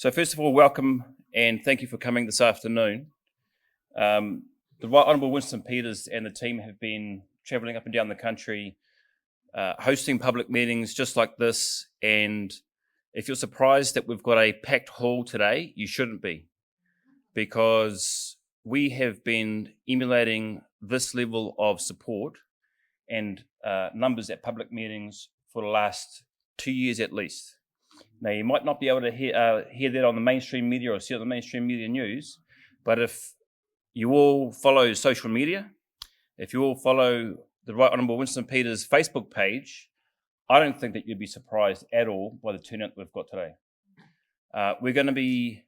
So first of all, welcome and thank you for coming this afternoon. The Right Honourable Winston Peters and the team have been travelling up and down the country, hosting public meetings just like this. And if you're surprised that we've got a packed hall today, you shouldn't be, because we have been emulating this level of support and numbers at public meetings for the last 2 years at least. Now, you might not be able to hear that on the mainstream media or see it on the mainstream media news, but if you all follow social media, if you all follow the Right Honourable Winston Peters Facebook page, I don't think that you'd be surprised at all by the turnout we've got today. We're going to be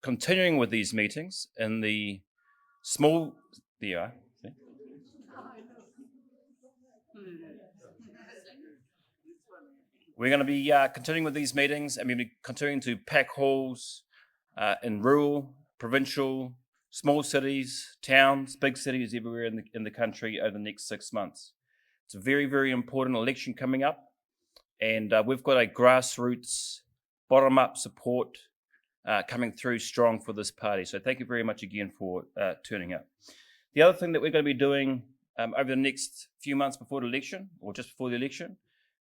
continuing with these meetings in the small... There you are. We're going to be continuing with these meetings, and we'll be continuing to pack halls in rural, provincial, small cities, towns, big cities everywhere in the country over the next 6 months. It's a very, very important election coming up, and we've got a grassroots, bottom-up support coming through strong for this party. So thank you very much again for turning up. The other thing that we're going to be doing over the next few months before the election, or just before the election,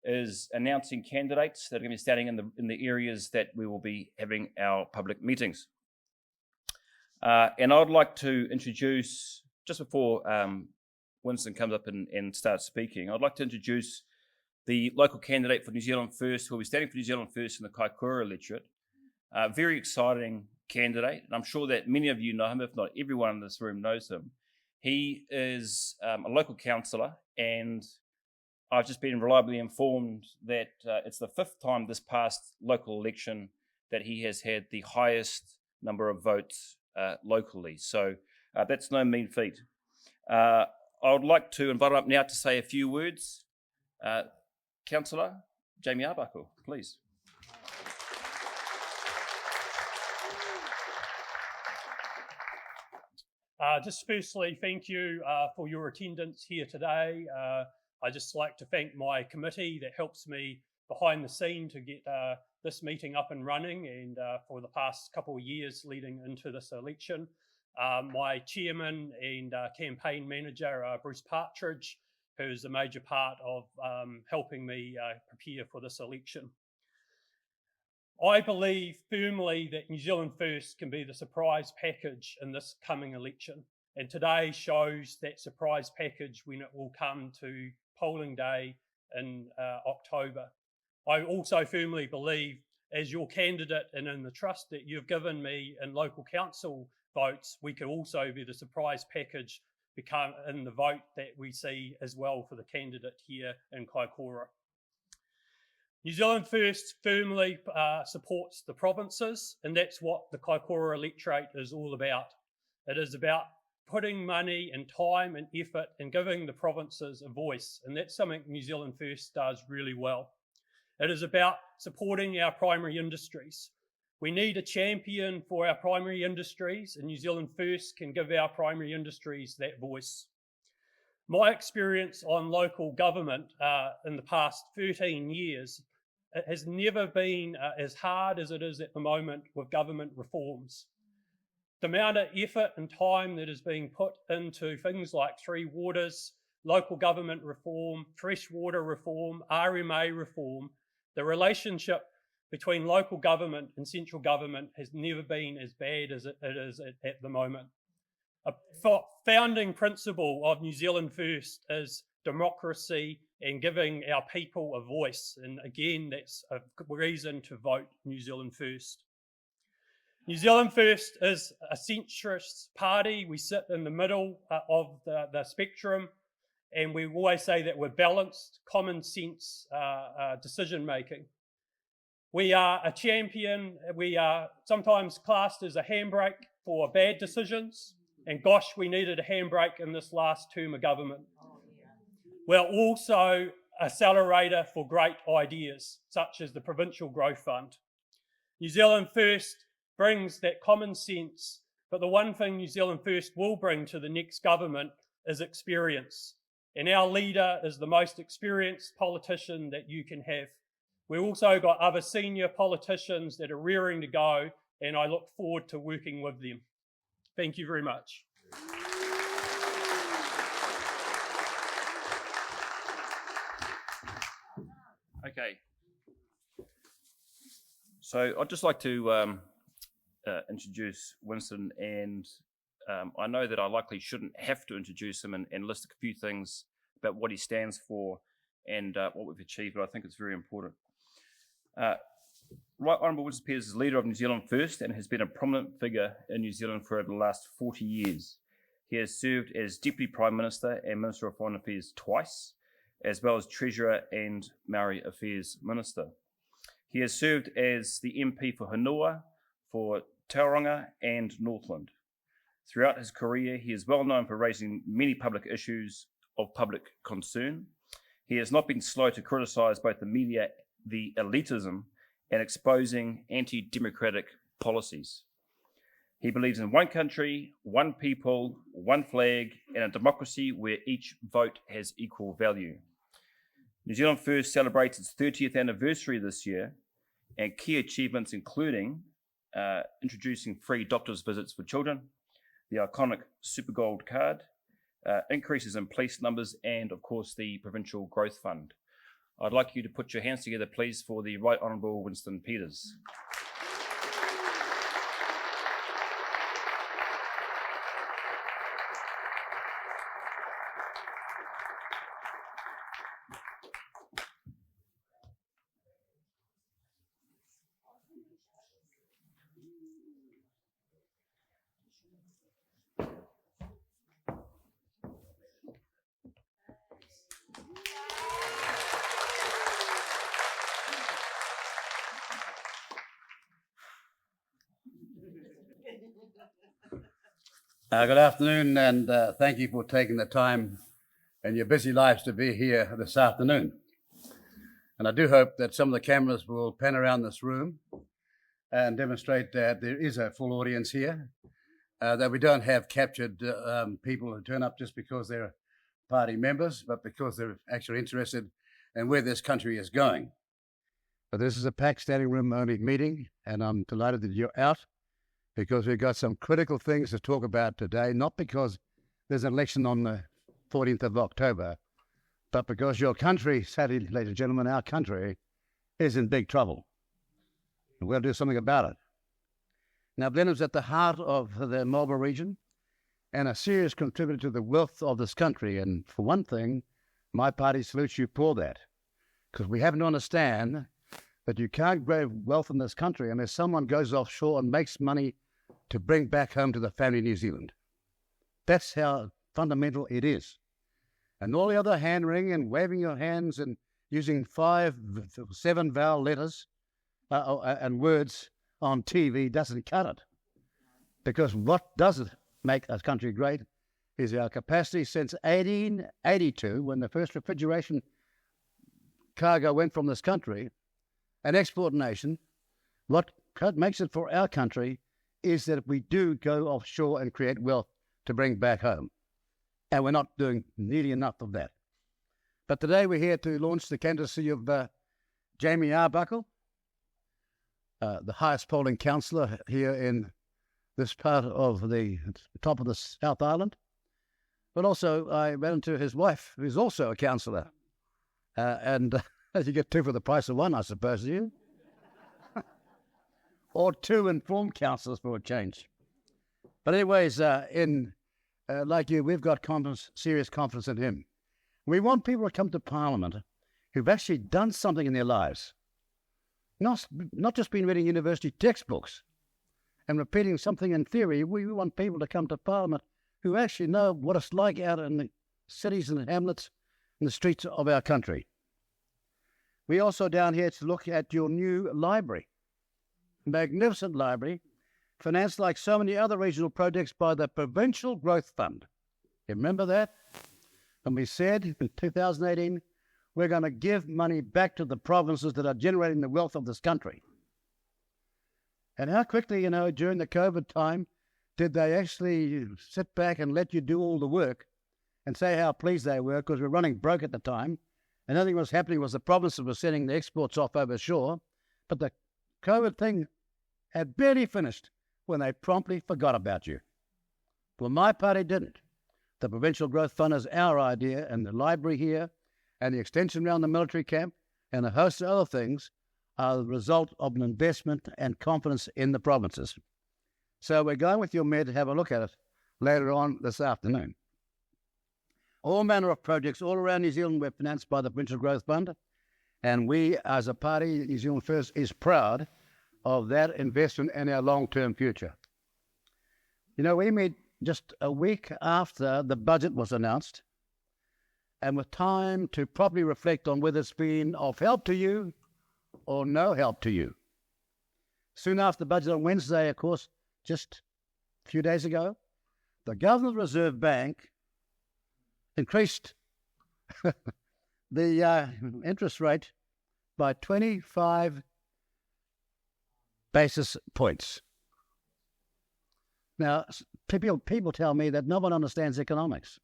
is announcing candidates that are going to be standing in the areas that we will be having our public meetings. And I'd like to introduce, just before Winston comes up and starts speaking, I'd like to introduce the local candidate for New Zealand First, who will be standing for New Zealand First in the Kaikoura electorate. Very exciting candidate, and I'm sure that many of you know him, if not everyone in this room knows him. He is a local councillor, and I've just been reliably informed that it's the 5th time this past local election that he has had the highest number of votes locally. So that's no mean feat. I would like to invite him up now to say a few words. Councillor Jamie Arbuckle, please. Just firstly, thank you for your attendance here today. I'd just like to thank my committee that helps me behind the scene to get this meeting up and running, and for the past couple of years leading into this election. My chairman and campaign manager, Bruce Partridge, who's a major part of helping me prepare for this election. I believe firmly that New Zealand First can be the surprise package in this coming election, and today shows that surprise package when it will come to polling day in October. I also firmly believe, as your candidate and in the trust that you've given me in local council votes, we could also be the surprise package become in the vote that we see as well for the candidate here in Kaikoura. New Zealand First firmly supports the provinces, and that's what the Kaikoura electorate is all about. It is about putting money and time and effort and giving the provinces a voice, and that's something New Zealand First does really well. It is about supporting our primary industries. We need a champion for our primary industries, and New Zealand First can give our primary industries that voice. My experience on local government in the past 13 years, it has never been as hard as it is at the moment with government reforms. The amount of effort and time that is being put into things like Three Waters, local government reform, freshwater reform, RMA reform, the relationship between local government and central government has never been as bad as it is at the moment. A founding principle of New Zealand First is democracy and giving our people a voice. And again, that's a reason to vote New Zealand First. New Zealand First is a centrist party. We sit in the middle of the spectrum, and we always say that we're balanced, common sense decision making. We are a champion. We are sometimes classed as a handbrake for bad decisions, and gosh, we needed a handbrake in this last term of government. We're also accelerator for great ideas, such as the Provincial Growth Fund. New Zealand First brings that common sense, but the one thing New Zealand First will bring to the next government is experience. And our leader is the most experienced politician that you can have. We've also got other senior politicians that are rearing to go, and I look forward to working with them. Thank you very much. Okay. So I'd just like to introduce Winston, and I know that I likely shouldn't have to introduce him and list a few things about what he stands for and what we've achieved, but I think it's very important. Right Honourable Winston Peters is leader of New Zealand First and has been a prominent figure in New Zealand for over the last 40 years. He has served as Deputy Prime Minister and Minister of Foreign Affairs twice, as well as Treasurer and Maori Affairs Minister. He has served as the MP for Hanua, for Tauranga and Northland. Throughout his career, he is well known for raising many public issues of public concern. He has not been slow to criticise both the media, the elitism, and exposing anti-democratic policies. He believes in one country, one people, one flag, and a democracy where each vote has equal value. New Zealand First celebrates its 30th anniversary this year, and key achievements including introducing free doctor's visits for children, the iconic Super Gold card, increases in police numbers, and of course the Provincial Growth Fund. I'd like you to put your hands together, please, for the Right Honourable Winston Peters. Good afternoon, and thank you for taking the time in your busy lives to be here this afternoon. And I do hope that some of the cameras will pan around this room and demonstrate that there is a full audience here, that we don't have captured people who turn up just because they're party members, but because they're actually interested in where this country is going. But this is a packed standing room only meeting, and I'm delighted that you're out, because we've got some critical things to talk about today, not because there's an election on the 14th of October, but because your country, sadly, ladies and gentlemen, our country is in big trouble. And we'll do something about it. Now, Blenheim's at the heart of the Marlborough region and a serious contributor to the wealth of this country. And for one thing, my party salutes you for that, because we have to understand that you can't grow wealth in this country unless someone goes offshore and makes money to bring back home to the family in New Zealand. That's how fundamental it is. And all the other hand-wringing and waving your hands and using 5, 7 vowel letters and words on TV doesn't cut it. Because what does it make a country great is our capacity since 1882, when the first refrigeration cargo went from this country, an export nation. What makes it for our country is that we do go offshore and create wealth to bring back home. And we're not doing nearly enough of that. But today we're here to launch the candidacy of Jamie Arbuckle, the highest polling councillor here in this part of the top of the South Island. But also I ran into his wife, who's also a councillor. And you get 2 for the price of 1, I suppose, do you? Or 2 informed councillors for a change. But anyways, like you, we've got serious confidence in him. We want people to come to Parliament who've actually done something in their lives. Not just been reading university textbooks and repeating something in theory. We want people to come to Parliament who actually know what it's like out in the cities and the hamlets and the streets of our country. We're also down here to look at your new library. Magnificent library, financed like so many other regional projects by the Provincial Growth Fund. You remember that? And we said in 2018, we're going to give money back to the provinces that are generating the wealth of this country. And how quickly, during the COVID time, did they actually sit back and let you do all the work and say how pleased they were because we're running broke at the time and nothing was happening was the provinces were sending the exports off over shore, but the COVID thing had barely finished when they promptly forgot about you. Well, my party didn't. The Provincial Growth Fund is our idea, and the library here, and the extension around the military camp, and a host of other things are the result of an investment and confidence in the provinces. So we're going with your mayor to have a look at it later on this afternoon. All manner of projects all around New Zealand were financed by the Provincial Growth Fund, and we as a party, New Zealand First, is proud of that investment in our long-term future. You know, we met just a week after the budget was announced, and with time to properly reflect on whether it's been of help to you or no help to you. Soon after the budget on Wednesday, of course, just a few days ago, the Governor of the Reserve Bank increased the interest rate by 25 basis points. Now, people tell me that no one understands economics.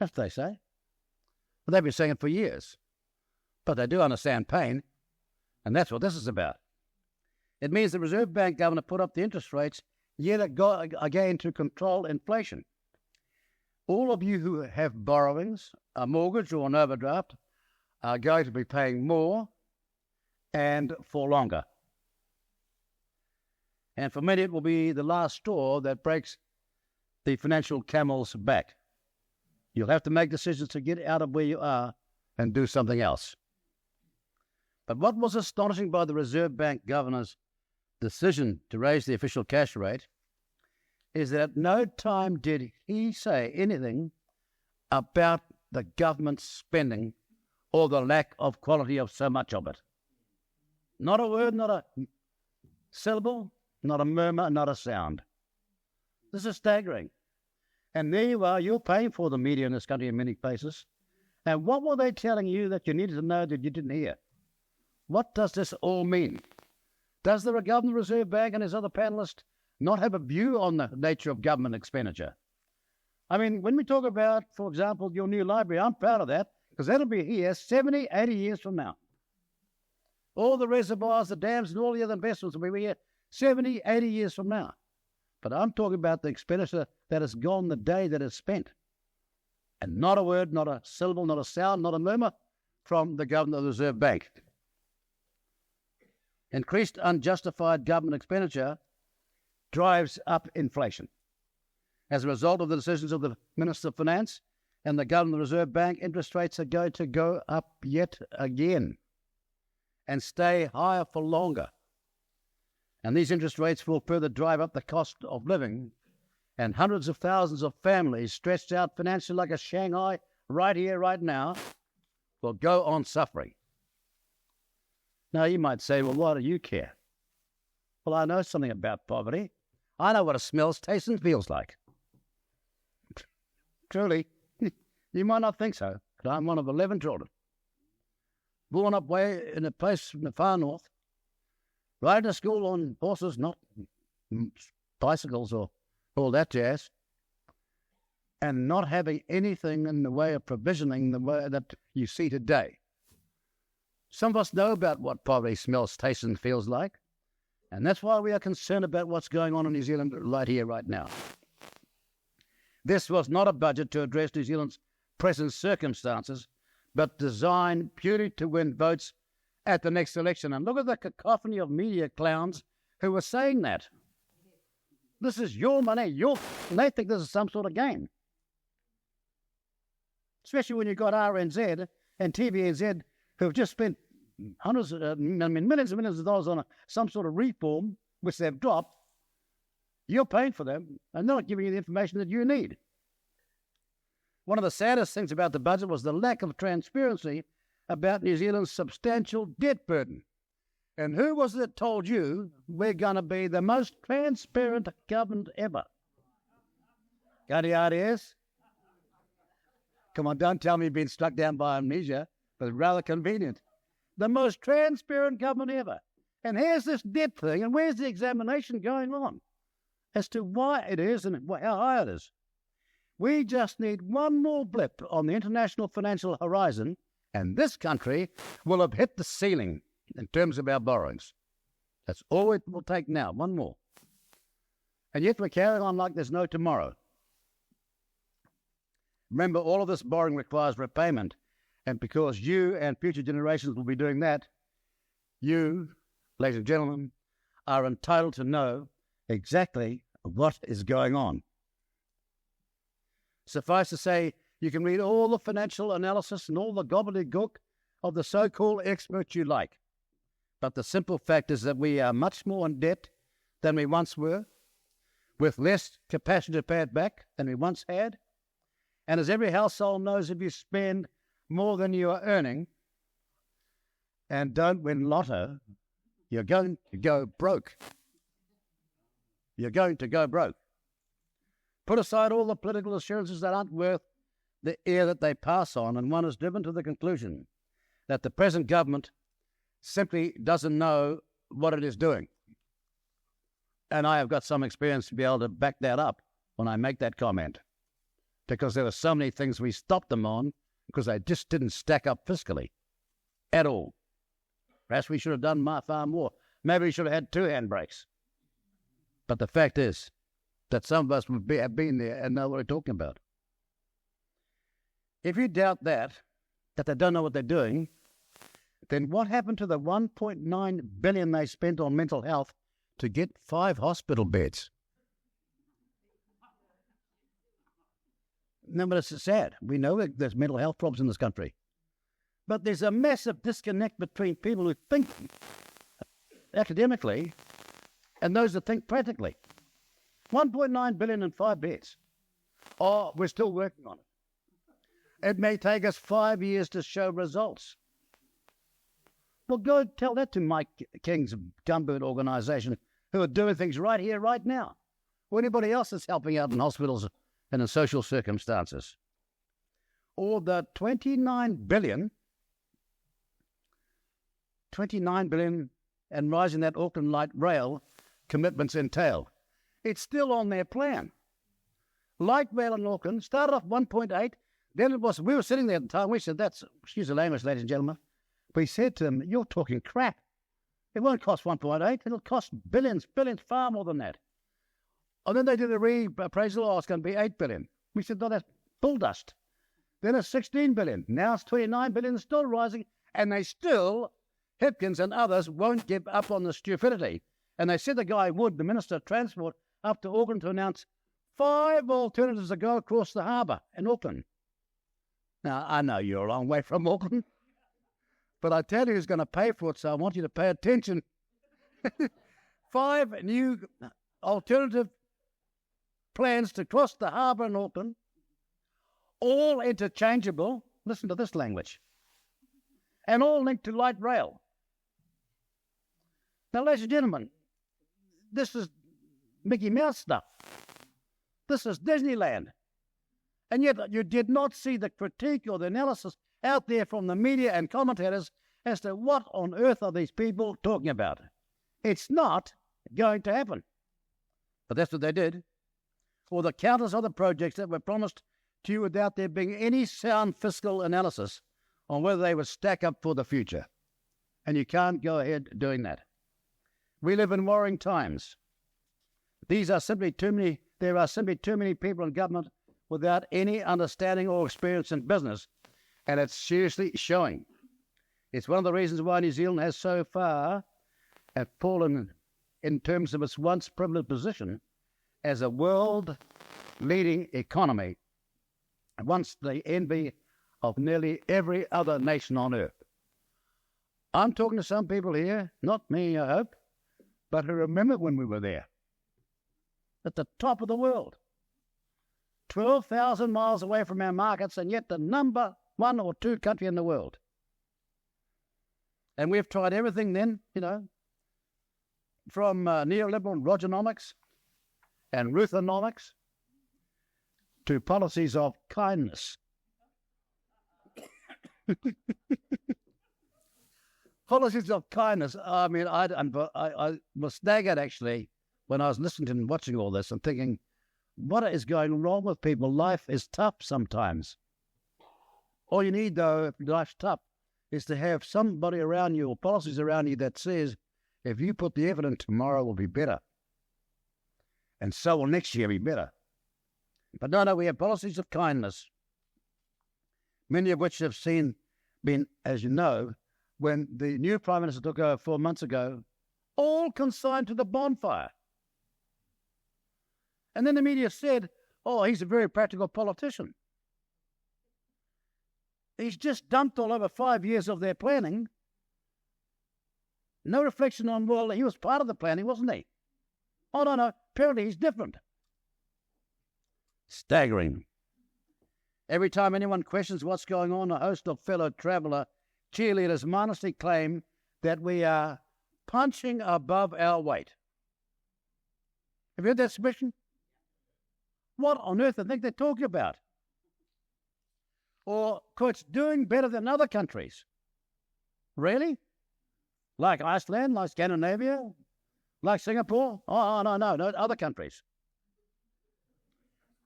That's what they say. Well, they've been saying it for years. But they do understand pain, and that's what this is about. It means the Reserve Bank governor put up the interest rates yet again to control inflation. All of you who have borrowings, a mortgage or an overdraft, are going to be paying more and for longer. And for many, it will be the last straw that breaks the financial camel's back. You'll have to make decisions to get out of where you are and do something else. But what was astonishing by the Reserve Bank governor's decision to raise the official cash rate is that at no time did he say anything about the government spending or the lack of quality of so much of it. Not a word, not a syllable, not a murmur, not a sound. This is staggering. And there you are, you're paying for the media in this country in many places. And what were they telling you that you needed to know that you didn't hear? What does this all mean? Does the Governor of the Reserve Bank and his other panelists not have a view on the nature of government expenditure? I mean, when we talk about, for example, your new library, I'm proud of that, because that'll be here 70, 80 years from now. All the reservoirs, the dams, and all the other investments will be here 70, 80 years from now. But I'm talking about the expenditure that has gone the day that it's spent. And not a word, not a syllable, not a sound, not a murmur from the Governor of the Reserve Bank. Increased unjustified government expenditure drives up inflation. As a result of the decisions of the Minister of Finance and the Governor of the Reserve Bank, interest rates are going to go up yet again and stay higher for longer. And these interest rates will further drive up the cost of living, and hundreds of thousands of families stretched out financially like a Shanghai right here, right now, will go on suffering. Now, you might say, well, why do you care? Well, I know something about poverty. I know what it smells, tastes, and feels like. Truly, you might not think so, but I'm one of 11 children. Born up way in a place in the far north, riding to school on horses, not bicycles or all that jazz, and not having anything in the way of provisioning the way that you see today. Some of us know about what poverty smells, tastes, and feels like, and that's why we are concerned about what's going on in New Zealand right here, right now. This was not a budget to address New Zealand's present circumstances, but designed purely to win votes at the next election. And look at the cacophony of media clowns who were saying that. This is your money, and they think this is some sort of game. Especially when you've got RNZ and TVNZ who have just spent millions and millions of dollars on some sort of reform, which they've dropped. You're paying for them, and they're not giving you the information that you need. One of the saddest things about the budget was the lack of transparency about New Zealand's substantial debt burden. And who was it that told you we're going to be the most transparent government ever? Got any ideas? Come on, don't tell me you've been struck down by amnesia, but it's rather convenient. The most transparent government ever. And here's this debt thing, and where's the examination going on as to why it is and how high it is? We just need one more blip on the international financial horizon, And this country will have hit the ceiling in terms of our borrowings. That's all it will take now, one more. And yet we're carrying on like there's no tomorrow. Remember, all of this borrowing requires repayment. And because you and future generations will be doing that, you, ladies and gentlemen, are entitled to know exactly what is going on. Suffice to say, you can read all the financial analysis and all the gobbledygook of the so-called experts you like. But the simple fact is that we are much more in debt than we once were, with less capacity to pay it back than we once had. And as every household knows, if you spend more than you are earning and don't win lotto, you're going to go broke. You're going to go broke. Put aside all the political assurances that aren't worth the air that they pass on, and one is driven to the conclusion that the present government simply doesn't know what it is doing. And I have got some experience to be able to back that up when I make that comment, because there were so many things we stopped them on because they just didn't stack up fiscally at all. Perhaps we should have done far more. Maybe we should have had 2 handbrakes. But the fact is that some of us have been there and know what we're talking about. If you doubt that they don't know what they're doing, then what happened to the $1.9 billion they spent on mental health to get 5 hospital beds? No, but it's sad. We know that there's mental health problems in this country. But there's a massive disconnect between people who think academically and those that think practically. 1.9 billion and 5 beds. Oh, we're still working on it. It may take us 5 years to show results. Well, go tell that to Mike King's Gumbird organisation, who are doing things right here, right now, or anybody else that's helping out in hospitals and in social circumstances. Or the 29 billion and rising that Auckland Light Rail commitments entail. It's still on their plan. Light rail in Auckland started off 1.8. Then it was, we were sitting there at the time, we said, excuse the language, ladies and gentlemen. We said to them, you're talking crap. It won't cost 1.8, it'll cost billions, far more than that. And then they did a reappraisal, oh, it's going to be 8 billion. We said, no, that's bull dust. Then it's 16 billion. Now it's 29 billion, it's still rising, and they still, Hipkins and others, won't give up on the stupidity. And they said the guy would, the Minister of Transport, up to Auckland to announce 5 alternatives to go across the harbour in Auckland. Now, I know you're a long way from Auckland, but I tell you who's going to pay for it, so I want you to pay attention. 5 new alternative plans to cross the harbour in Auckland, all interchangeable, listen to this language, and all linked to light rail. Now, ladies and gentlemen, this is Mickey Mouse stuff. This is Disneyland. And yet you did not see the critique or the analysis out there from the media and commentators as to what on earth are these people talking about. It's not going to happen. But that's what they did. Or the countless other projects that were promised to you without there being any sound fiscal analysis on whether they would stack up for the future. And you can't go ahead doing that. We live in warring times. There are simply too many people in government without any understanding or experience in business, and it's seriously showing. It's one of the reasons why New Zealand has so far fallen in terms of its once privileged position as a world-leading economy, once the envy of nearly every other nation on earth. I'm talking to some people here, not me, I hope, but who remember when we were there, at the top of the world. 12,000 miles away from our markets, and yet the number 1 or 2 country in the world. And we've tried everything then, from neoliberal Rogernomics and Ruthonomics to policies of kindness. Policies of kindness. I mean, I was staggered, actually, when I was listening to and watching all this and thinking, what is going wrong with people? Life is tough sometimes. All you need, though, if life's tough, is to have somebody around you or policies around you that says, if you put the effort in, tomorrow will be better. And so will next year be better. But no, we have policies of kindness, many of which have been, as you know, when the new Prime Minister took over 4 months ago, all consigned to the bonfire. And then the media said, oh, he's a very practical politician. He's just dumped all over 5 years of their planning. No reflection on, well, he was part of the planning, wasn't he? Oh, no, apparently he's different. Staggering. Every time anyone questions what's going on, a host of fellow traveller cheerleaders modestly claim that we are punching above our weight. Have you heard that expression? What on earth do they think they're talking about? Or, quotes, doing better than other countries. Really? Like Iceland, like Scandinavia, like Singapore? Oh, no, other countries.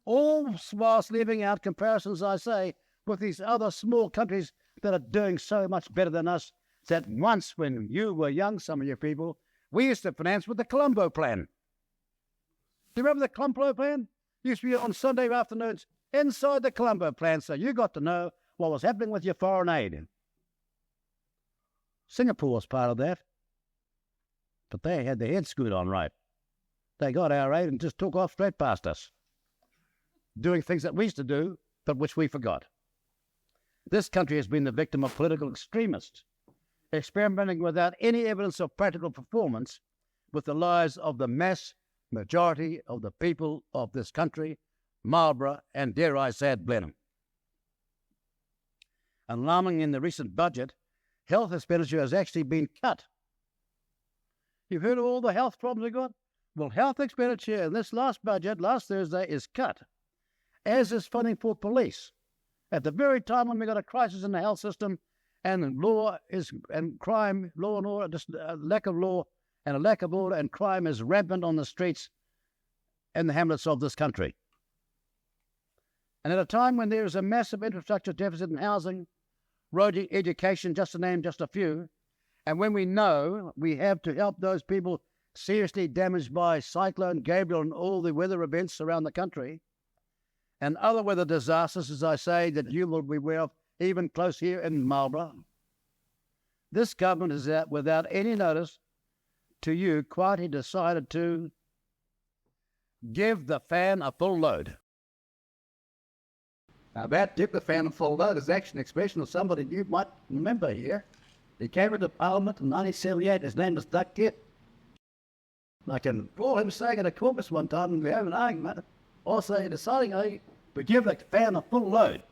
All whilst leaving out comparisons, I say, with these other small countries that are doing so much better than us, that once when you were young, some of you people, we used to finance with the Colombo Plan. Do you remember the Colombo Plan? Used to be on Sunday afternoons inside the Colombo Plan, so you got to know what was happening with your foreign aid. Singapore was part of that, but they had their heads screwed on right. They got our aid and just took off straight past us, doing things that we used to do, but which we forgot. This country has been the victim of political extremists, experimenting without any evidence of practical performance with the lives of the mass majority of the people of this country, Marlborough, and dare I say it, Blenheim. Alarming, in the recent budget, health expenditure has actually been cut. You've heard of all the health problems we got? Well, health expenditure in this last budget, last Thursday, is cut, as is funding for police. At the very time when we got a crisis in the health system and crime, law and order, just a lack of law and a lack of order and crime is rampant on the streets and the hamlets of this country. And at a time when there is a massive infrastructure deficit in housing, road, education, just to name just a few, and when we know we have to help those people seriously damaged by Cyclone Gabriel and all the weather events around the country, and other weather disasters, as I say, that you will be aware of, even close here in Marlborough, this government is out without any notice to you quietly decided to give the fan a full load. Now that give the fan a full load is actually an expression of somebody you might remember here. He came into Parliament in 1978. His name was Doug Kitt. I can recall him saying at a caucus one time, and we have an argument, also deciding to give the fan a full load.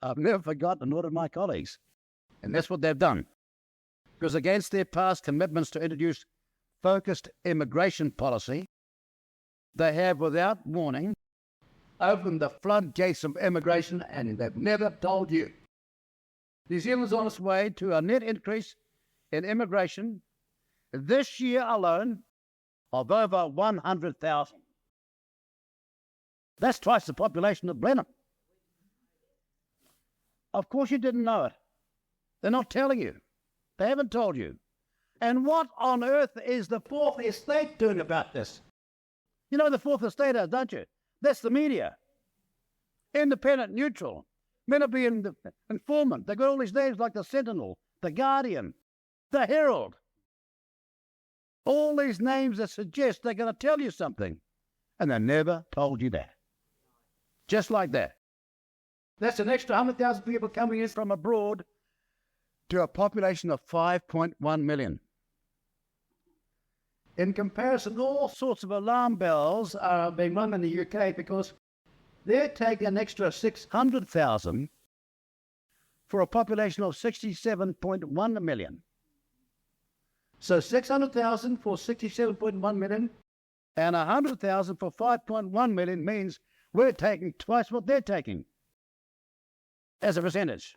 I've never forgotten, nor did my colleagues. And that's what they've done. Because against their past commitments to introduce focused immigration policy, they have, without warning, opened the floodgates of immigration, and they've never told you. New Zealand's on its way to a net increase in immigration this year alone of over 100,000. That's twice the population of Blenheim. Of course you didn't know it. They're not telling you. They haven't told you. And what on earth is the Fourth Estate doing about this? You know the Fourth Estate is, don't you? That's the media. Independent, neutral. Meant to be informant. They've got all these names like the Sentinel, the Guardian, the Herald. All these names that suggest they're going to tell you something. And they never told you that. Just like that. That's an extra 100,000 people coming in from abroad to a population of 5.1 million. In comparison, all sorts of alarm bells are being rung in the UK because they're taking an extra 600,000 for a population of 67.1 million. So 600,000 for 67.1 million and 100,000 for 5.1 million means we're taking twice what they're taking as a percentage.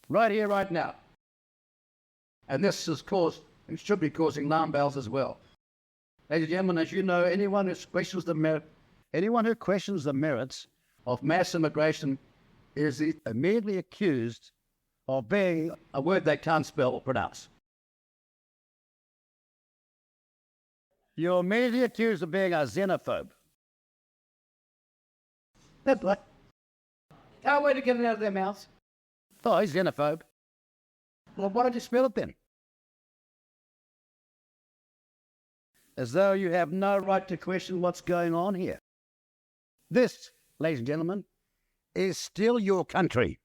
Right here, right now. And this has caused, it should be causing alarm bells as well. Ladies and gentlemen, as you know, anyone who questions the merits of mass immigration is immediately accused of being a word they can't spell or pronounce. You're immediately accused of being a xenophobe. That's right. Can't wait to get it out of their mouths. Oh, he's xenophobe. Well, why don't you spell it then? As though you have no right to question what's going on here. This, ladies and gentlemen, is still your country.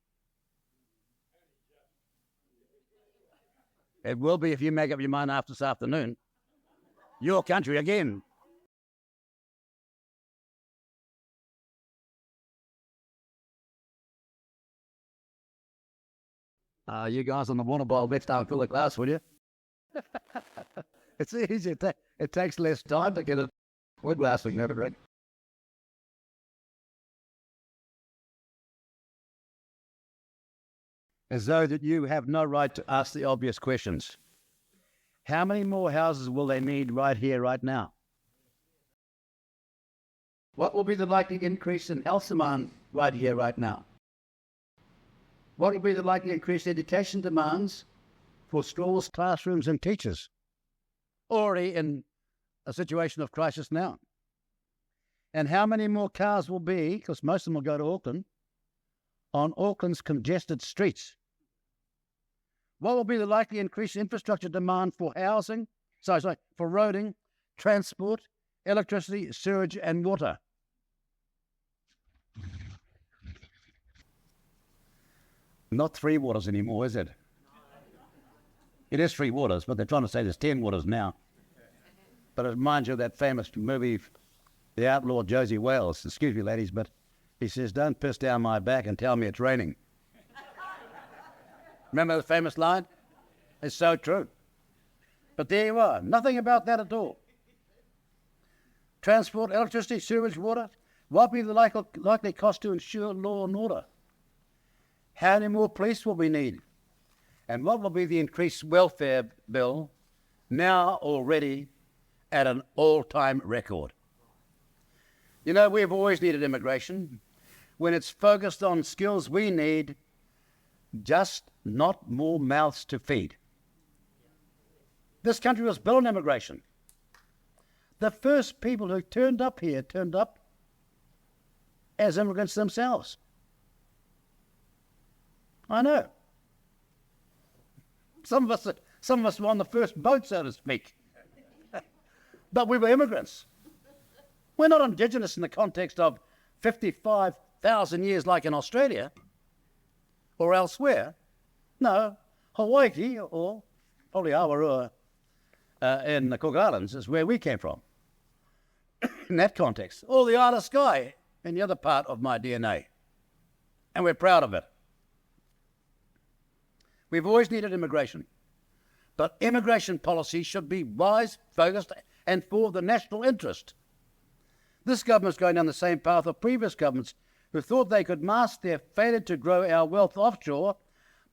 It will be if you make up your mind after this afternoon. Your country again. You guys on the water bowl, let's start fill the glass, will you? It's easy. It takes less time to get a wood glass thing over, right? As though that you have no right to ask the obvious questions. How many more houses will they need right here, right now? What will be the likely increase in health demand right here, right now? What will be the likely increased education demands for schools, classrooms, and teachers? Already in a situation of crisis now. And how many more cars will be, because most of them will go to Auckland, on Auckland's congested streets? What will be the likely increased infrastructure demand for housing, for roading, transport, electricity, sewage, and water? Not 3 waters anymore, is it? It is 3 waters, but they're trying to say there's 10 waters now. But it reminds you of that famous movie, The Outlaw Josie Wales. Excuse me, ladies, but he says, "Don't piss down my back and tell me it's raining." Remember the famous line? It's so true. But there you are. Nothing about that at all. Transport, electricity, sewage, water. What will be the likely cost to ensure law and order? How many more police will we need? And what will be the increased welfare bill, now already at an all-time record? You know, we've always needed immigration. When it's focused on skills we need, just not more mouths to feed. This country was built on immigration. The first people who turned up here turned up as immigrants themselves. I know. Some of us were on the first boat, so to speak. But we were immigrants. We're not indigenous in the context of 55,000 years like in Australia or elsewhere. No, Hawaii or probably Awarua in the Cook Islands is where we came from. In that context. Or the Isle of Skye in the other part of my DNA. And we're proud of it. We've always needed immigration. But immigration policy should be wise, focused, and for the national interest. This government's going down the same path of previous governments who thought they could mask their failure to grow our wealth offshore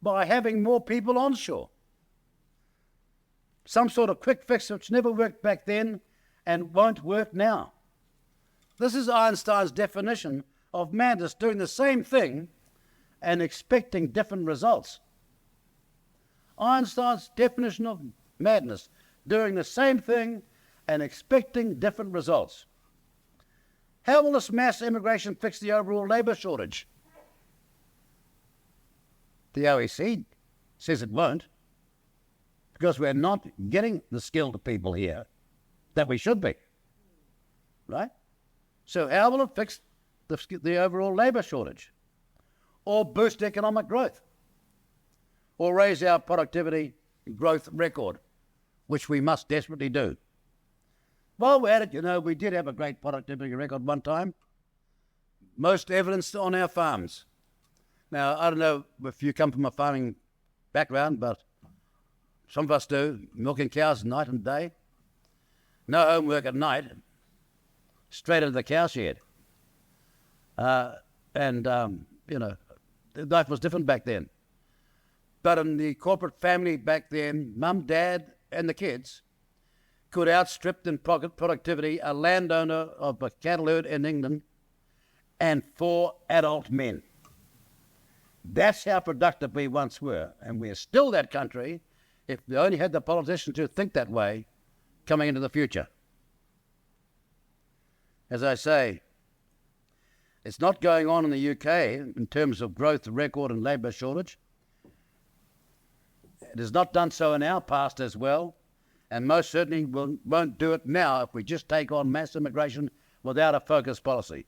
by having more people onshore. Some sort of quick fix which never worked back then and won't work now. This is Einstein's definition of madness, doing the same thing and expecting different results. Einstein's definition of madness, doing the same thing and expecting different results. How will this mass immigration fix the overall labour shortage? The OEC says it won't, because we're not getting the skilled people here that we should be, right? So how will it fix the overall labour shortage? Or boost economic growth? Or raise our productivity growth record, which we must desperately do. While we're at it, you know, we did have a great productivity record one time. Most evidence on our farms. Now, I don't know if you come from a farming background, but some of us do, milking cows night and day. No homework at night, straight into the cow shed. You know, life was different back then. But in the corporate family back then, mum, dad, and the kids could outstrip in productivity a landowner of a cattle herd in England and 4 adult men. That's how productive we once were, and we're still that country if we only had the politicians who think that way coming into the future. As I say, it's not going on in the UK in terms of growth record and labour shortage. It has not done so in our past as well, and most certainly won't do it now if we just take on mass immigration without a focused policy.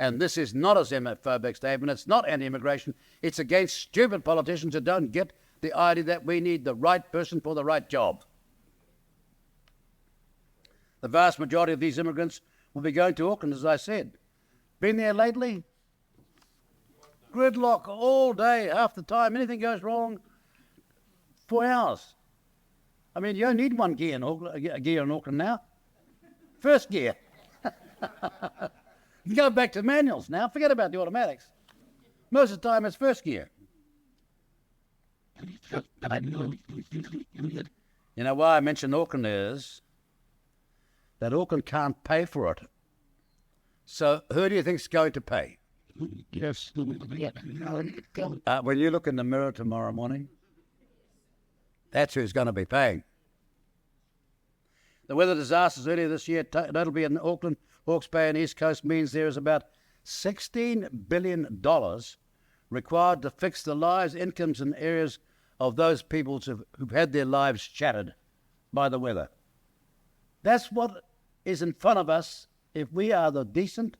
And this is not a xenophobic statement. It's not anti-immigration. It's against stupid politicians who don't get the idea that we need the right person for the right job. The vast majority of these immigrants will be going to Auckland, as I said. Been there lately? Gridlock all day, half the time. Anything goes wrong, 4 hours. I mean, you don't need one gear in Auckland now. First gear. You go back to manuals now. Forget about the automatics. Most of the time, it's first gear. You know why I mention Auckland is that Auckland can't pay for it. So who do you think's going to pay? When you look in the mirror tomorrow morning, that's who's going to be paying. The weather disasters earlier this year, notably in Auckland, Hawke's Bay and East Coast, means there is about $16 billion required to fix the lives, incomes and areas of those people who've had their lives shattered by the weather. That's what is in front of us if we are the decent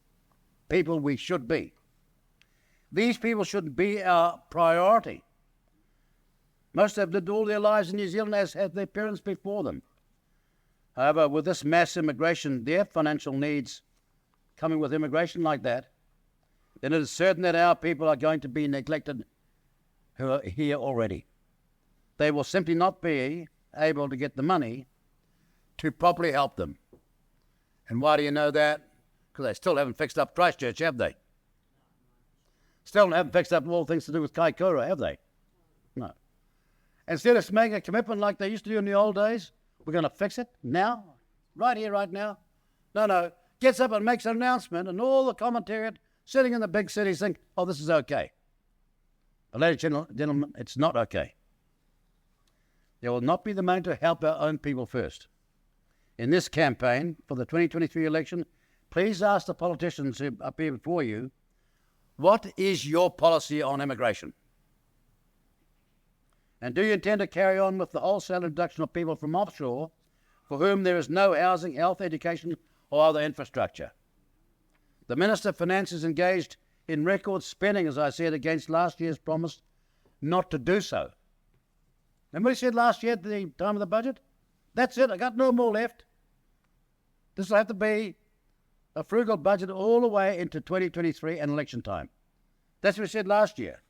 people we should be. These people should be our priority. Most have lived all their lives in New Zealand, as have their parents before them. However, with this mass immigration, their financial needs coming with immigration like that, then it is certain that our people are going to be neglected who are here already. They will simply not be able to get the money to properly help them. And why do you know that? Because they still haven't fixed up Christchurch, have they? Still haven't fixed up all things to do with Kaikoura, have they? No. Instead of making a commitment like they used to do in the old days, we're going to fix it now, right here, right now. No. Gets up and makes an announcement, and all the commentariat sitting in the big cities think, oh, this is okay. But ladies and gentlemen, it's not okay. There will not be the money to help our own people first. In this campaign for the 2023 election, please ask the politicians who are up here before you, what is your policy on immigration? And do you intend to carry on with the wholesale introduction of people from offshore for whom there is no housing, health, education or other infrastructure? The Minister of Finance is engaged in record spending, as I said, against last year's promise not to do so. Remember what he said last year at the time of the budget? That's it, I got no more left. This will have to be a frugal budget all the way into 2023 and election time. That's what he said last year.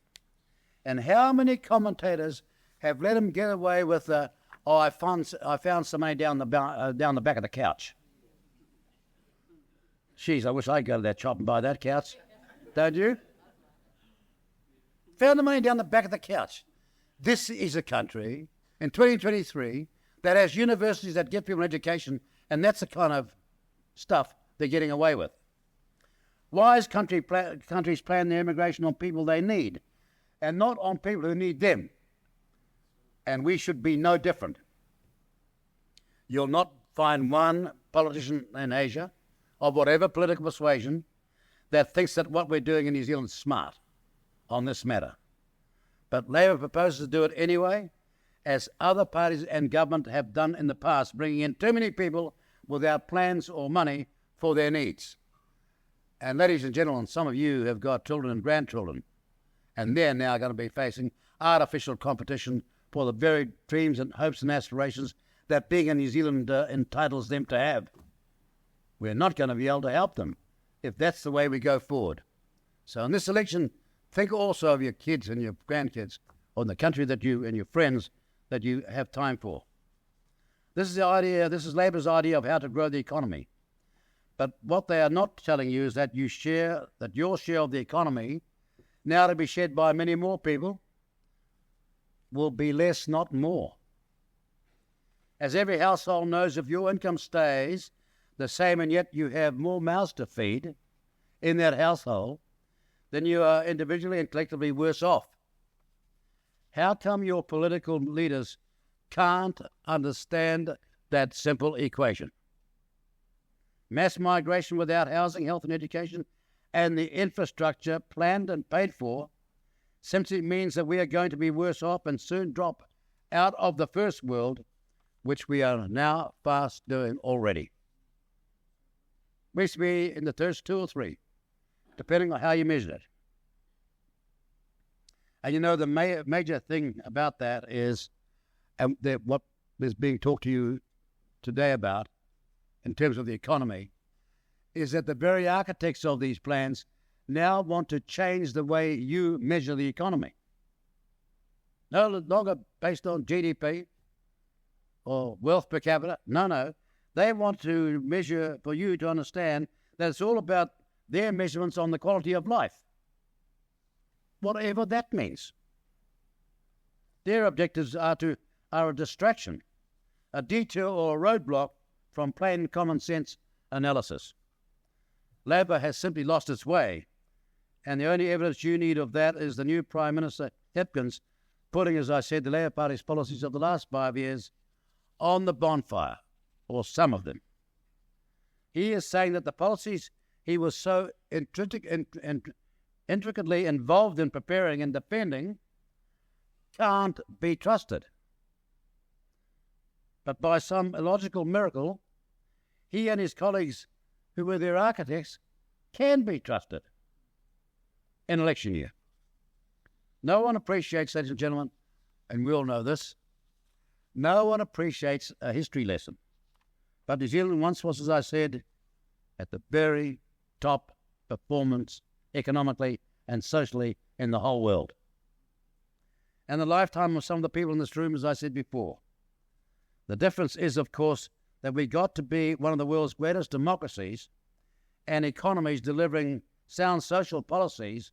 And how many commentators have let him get away with, I found some money down the back of the couch. Jeez, I wish I'd go to that shop and buy that couch. Don't you? Found the money down the back of the couch. This is a country in 2023 that has universities that give people an education, and that's the kind of stuff they're getting away with. Wise countries plan their immigration on people they need and not on people who need them. And we should be no different. You'll not find one politician in Asia of whatever political persuasion that thinks that what we're doing in New Zealand is smart on this matter. But Labour proposes to do it anyway, as other parties and government have done in the past, bringing in too many people without plans or money for their needs. And ladies and gentlemen, some of you have got children and grandchildren, and they're now going to be facing artificial competition for the very dreams and hopes and aspirations that being in New Zealand entitles them to have. We're not going to be able to help them if that's the way we go forward. So in this election, think also of your kids and your grandkids, or the country that you and your friends that you have time for. This is the idea, this is Labour's idea of how to grow the economy. But what they are not telling you is that your share of the economy, now to be shared by many more people, will be less, not more. As every household knows, if your income stays the same and yet you have more mouths to feed in that household, then you are individually and collectively worse off. How come your political leaders can't understand that simple equation? Mass migration without housing, health and education, and the infrastructure planned and paid for simply means that we are going to be worse off and soon drop out of the first world, which we are now fast doing already. We used to be in the first 2 or 3, depending on how you measure it. And you know, the major thing about that is, and what is being talked to you today about in terms of the economy, is that the very architects of these plans now want to change the way you measure the economy. No longer based on GDP or wealth per capita. No. They want to measure for you to understand that it's all about their measurements on the quality of life, whatever that means. Their objectives are a distraction, a detour or a roadblock from plain common sense analysis. Labor has simply lost its way, and the only evidence you need of that is the new Prime Minister Hipkins putting, as I said, the Labour Party's policies of the last 5 years on the bonfire, or some of them. He is saying that the policies he was so intricately involved in preparing and defending can't be trusted. But by some illogical miracle, he and his colleagues, who were their architects, can be trusted in election year. No one appreciates, ladies and gentlemen, and we all know this, no one appreciates a history lesson. But New Zealand once was, as I said, at the very top performance economically and socially in the whole world. And the lifetime of some of the people in this room, as I said before. The difference is, of course, that we got to be one of the world's greatest democracies and economies delivering sound social policies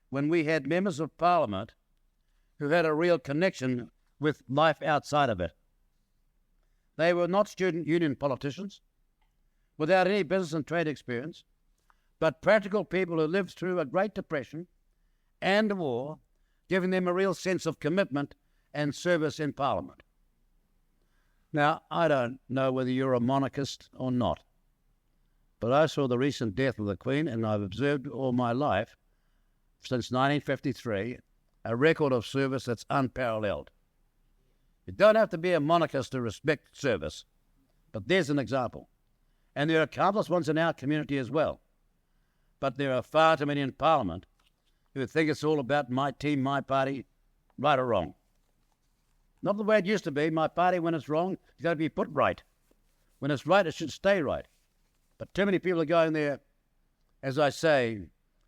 when we had members of parliament who had a real connection with life outside of it. They were not student union politicians without any business and trade experience, but practical people who lived through a Great Depression and a war, giving them a real sense of commitment and service in Parliament. Now, I don't know whether you're a monarchist or not, but I saw the recent death of the Queen, and I've observed all my life, since 1953, a record of service that's unparalleled. You don't have to be a monarchist to respect service, but there's an example. And there are countless ones in our community as well. But there are far too many in Parliament who think it's all about my team, my party, right or wrong. Not the way it used to be. My party, when it's wrong, it's got to be put right. When it's right, it should stay right. But too many people are going there, as I say,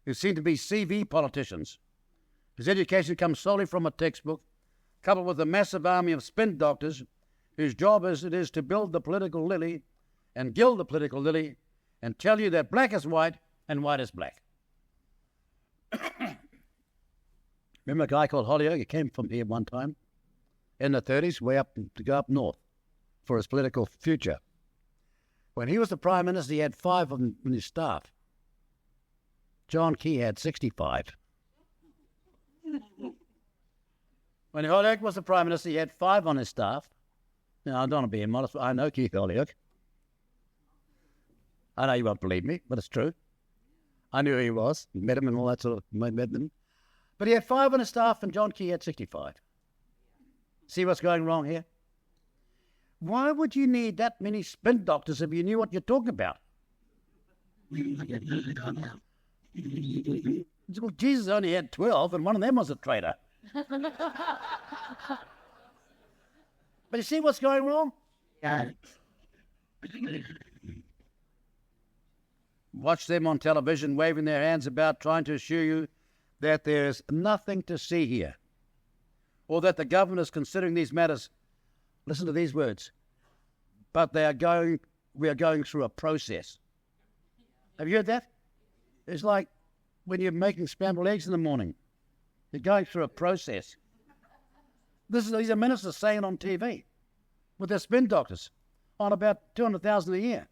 who seem to be CV politicians, whose education comes solely from a textbook, coupled with a massive army of spin doctors whose job it is to build the political lily and gild the political lily and tell you that black is white and white is black. Remember a guy called Holyoake? He came from here one time in the 30s, way up to go up north for his political future. When he was the Prime Minister, he had 5 of them in his staff. John Key had 65. When Holyoake was the Prime Minister, he had 5 on his staff. Now, I don't want to be immodest, but I know Keith Holyoake. I know you won't believe me, but it's true. I knew who he was, met him and all that sort of, met him. But he had 5 on his staff and John Key had 65. See what's going wrong here? Why would you need that many spin doctors if you knew what you're talking about? Well, Jesus only had 12 and one of them was a traitor. But you see what's going wrong? Yeah. Watch them on television waving their hands about trying to assure you that there is nothing to see here, or that the government is considering these matters. Listen to these words. But we are going through a process. Have you heard that? It's like when you're making scrambled eggs in the morning. You're going through a process. These are ministers saying on TV with their spin doctors on about $200,000 a year.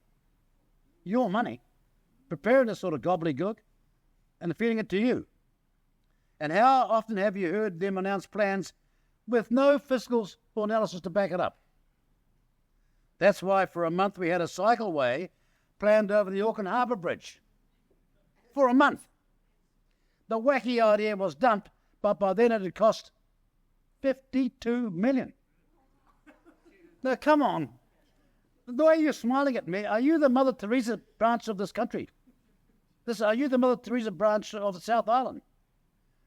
Your money. Preparing this sort of gobbledygook and feeding it to you. And how often have you heard them announce plans with no fiscal analysis to back it up. That's why for a month we had a cycleway planned over the Auckland Harbour Bridge. For a month. The wacky idea was dumped, but by then it had cost 52 million. Now, come on. The way you're smiling at me, are you the Mother Teresa branch of this country? Are you the Mother Teresa branch of the South Island?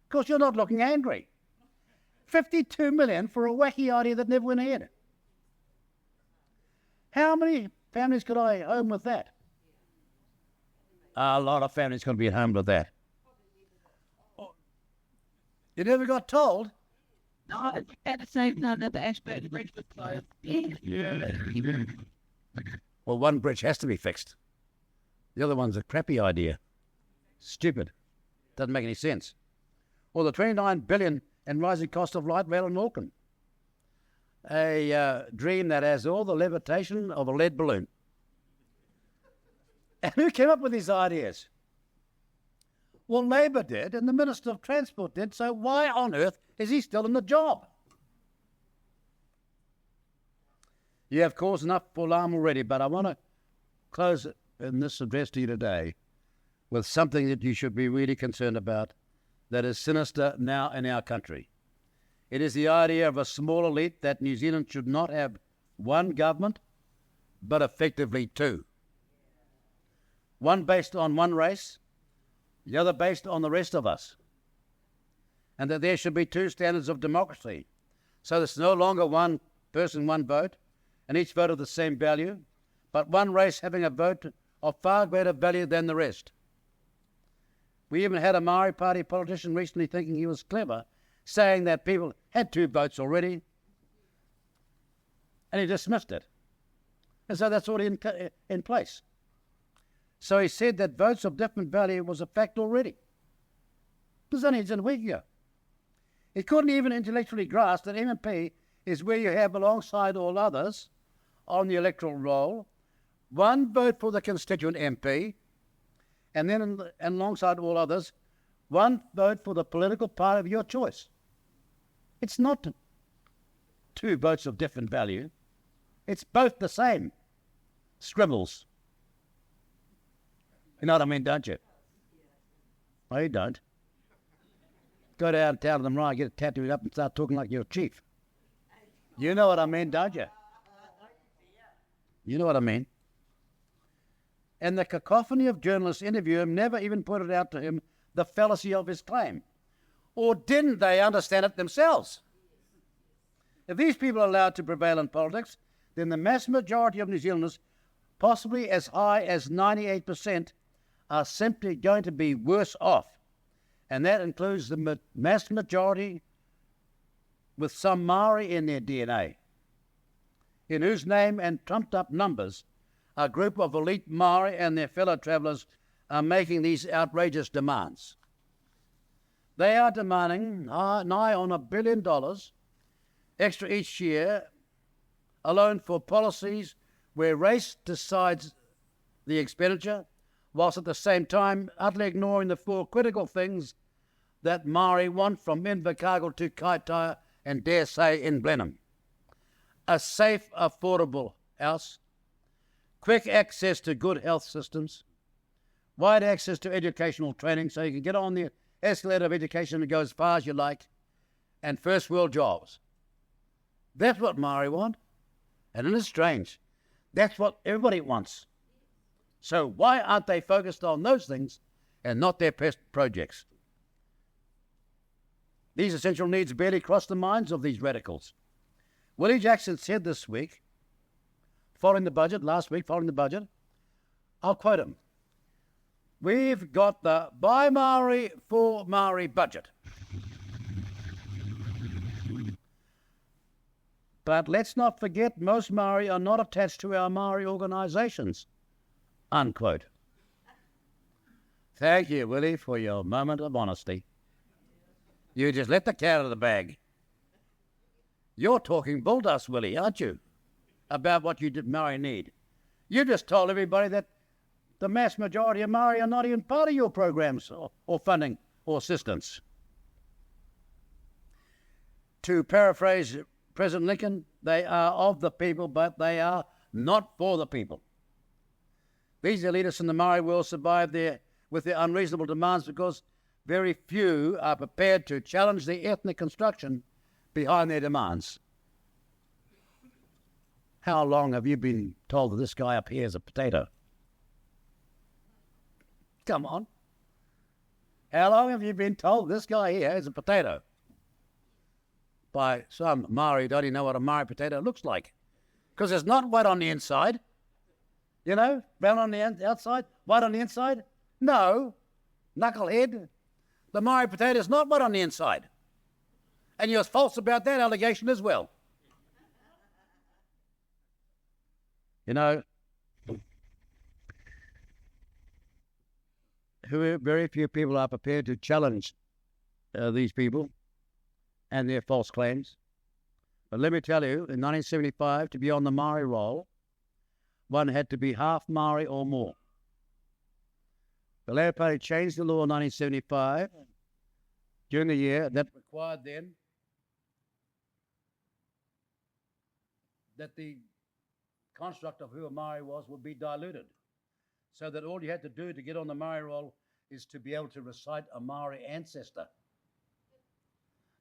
Of course, you're not looking angry. 52 million for a wacky idea that never went ahead. How many families could I home with that? A lot of families could be at home with that. You never got told? No, at the same time that the Ashburton Bridge was closed. Well, one bridge has to be fixed. The other one's a crappy idea. Stupid. Doesn't make any sense. Or the 29 billion in rising cost of light rail in Auckland. A dream that has all the levitation of a lead balloon. And who came up with these ideas? Well, Labour did, and the Minister of Transport did, so why on earth is he still in the job? You have caused enough alarm already, but I want to close in this address to you today with something that you should be really concerned about that is sinister now in our country. It is the idea of a small elite that New Zealand should not have one government, but effectively two. One based on one race, the other based on the rest of us. And that there should be two standards of democracy. So there's no longer one person, one vote, and each vote of the same value, but one race having a vote of far greater value than the rest. We even had a Maori Party politician recently thinking he was clever, saying that people had two votes already, and he dismissed it. And so that's already in place. So he said that votes of different value was a fact already. It was only a week ago. He couldn't even intellectually grasp that MMP is where you have, alongside all others on the electoral roll, one vote for the constituent MP, and then alongside all others, one vote for the political party of your choice. It's not two votes of different value. It's both the same. Scribbles. You know what I mean, don't you? No, you don't. Go downtown to the Mariah, get it tattooed up and start talking like you're a chief. You know what I mean, don't you? You know what I mean. And the cacophony of journalists interview him never even pointed out to him the fallacy of his claim. Or didn't they understand it themselves? If these people are allowed to prevail in politics, then the mass majority of New Zealanders, possibly as high as 98%, are simply going to be worse off. And that includes the mass majority with some Maori in their DNA, in whose name and trumped-up numbers a group of elite Maori and their fellow travellers are making these outrageous demands. They are demanding nigh on $1 billion extra each year alone for policies where race decides the expenditure, whilst at the same time utterly ignoring the four critical things that Maori want from Invercargill to Kaikoura and dare say in Blenheim. A safe, affordable house, quick access to good health systems, wide access to educational training so you can get on the escalator of education and go as far as you like, and first world jobs. That's what Maori want. And it is strange. That's what everybody wants. So why aren't they focused on those things and not their pet projects? These essential needs barely cross the minds of these radicals. Willie Jackson said this week, last week following the budget, I'll quote him, "We've got the by Maori for Maori budget. But let's not forget most Maori are not attached to our Maori organisations," unquote. Thank you, Willie, for your moment of honesty. You just let the cat out of the bag. You're talking bull dust, Willie, aren't you, about what you Maori need? You just told everybody that the mass majority of Maori are not even part of your programs or funding or assistance. to paraphrase President Lincoln, they are of the people, but they are not for the people. These elitists in the Maori world survive with their unreasonable demands because very few are prepared to challenge the ethnic construction behind their demands. How long have you been told that this guy up here is a potato? Come on. How long have you been told this guy here is a potato? By some Maori who don't even know what a Maori potato looks like. Because it's not white on the inside. You know, brown on the outside, white on the inside. No, knucklehead. The Maori potato is not white on the inside. And you're false about that allegation as well. You know, very few people are prepared to challenge these people and their false claims. But let me tell you, in 1975, to be on the Maori roll, one had to be half Maori or more. The Labour Party changed the law in 1975 during the year that required then that the construct of who a Maori was would be diluted, so that all you had to do to get on the Maori roll is to be able to recite a Maori ancestor.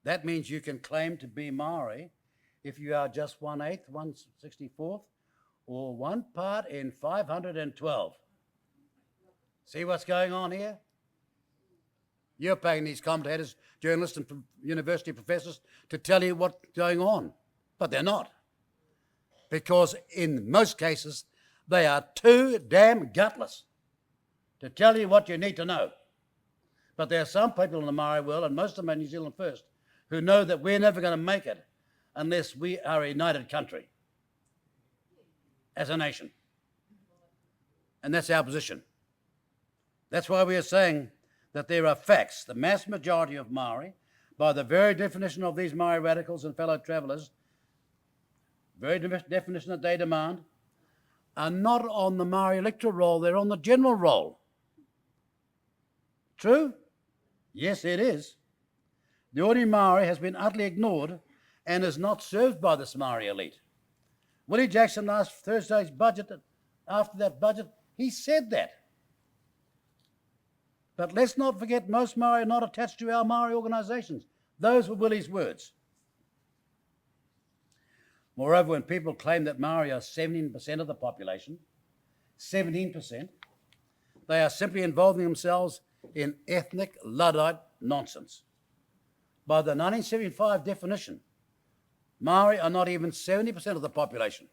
That means you can claim to be Maori if you are just 1/8, 1/64th, or 1 part in 512. See what's going on here? You're paying these commentators, journalists and university professors to tell you what's going on, but they're not. Because in most cases, they are too damn gutless to tell you what you need to know. But there are some people in the Maori world, and most of them are New Zealand First, who know that we're never going to make it unless we are a united country as a nation. And that's our position. That's why we are saying that there are facts. The mass majority of Maori, by the very definition of these Maori radicals and fellow travellers, very definition that they demand, are not on the Maori electoral roll, they're on the general roll. True? Yes, it is. The ordinary Maori has been utterly ignored and is not served by this Maori elite. Willie Jackson last Thursday's budget, after that budget, he said that. But let's not forget most Maori are not attached to our Maori organisations. Those were Willie's words. Moreover, when people claim that Maori are 17% of the population, 17%, they are simply involving themselves in ethnic Luddite nonsense. By the 1975 definition, Maori are not even 70% of the population.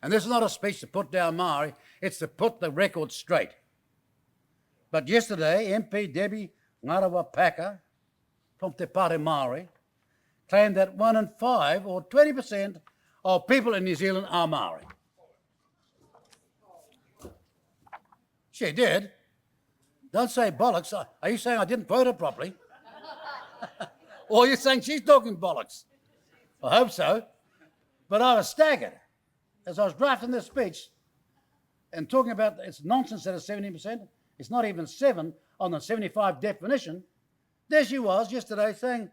And this is not a speech to put down Maori, it's to put the record straight. But yesterday, MP Debbie Ngarawa Paka from Te Pare Maori claimed that 1 in 5, or 20%, of people in New Zealand are Maori. She did. Don't say bollocks. Are you saying I didn't quote her properly? Or are you saying she's talking bollocks? I hope so. But I was staggered as I was drafting this speech and talking about it's nonsense that it's 17%. It's not even 7 on the 75 definition. There she was yesterday saying,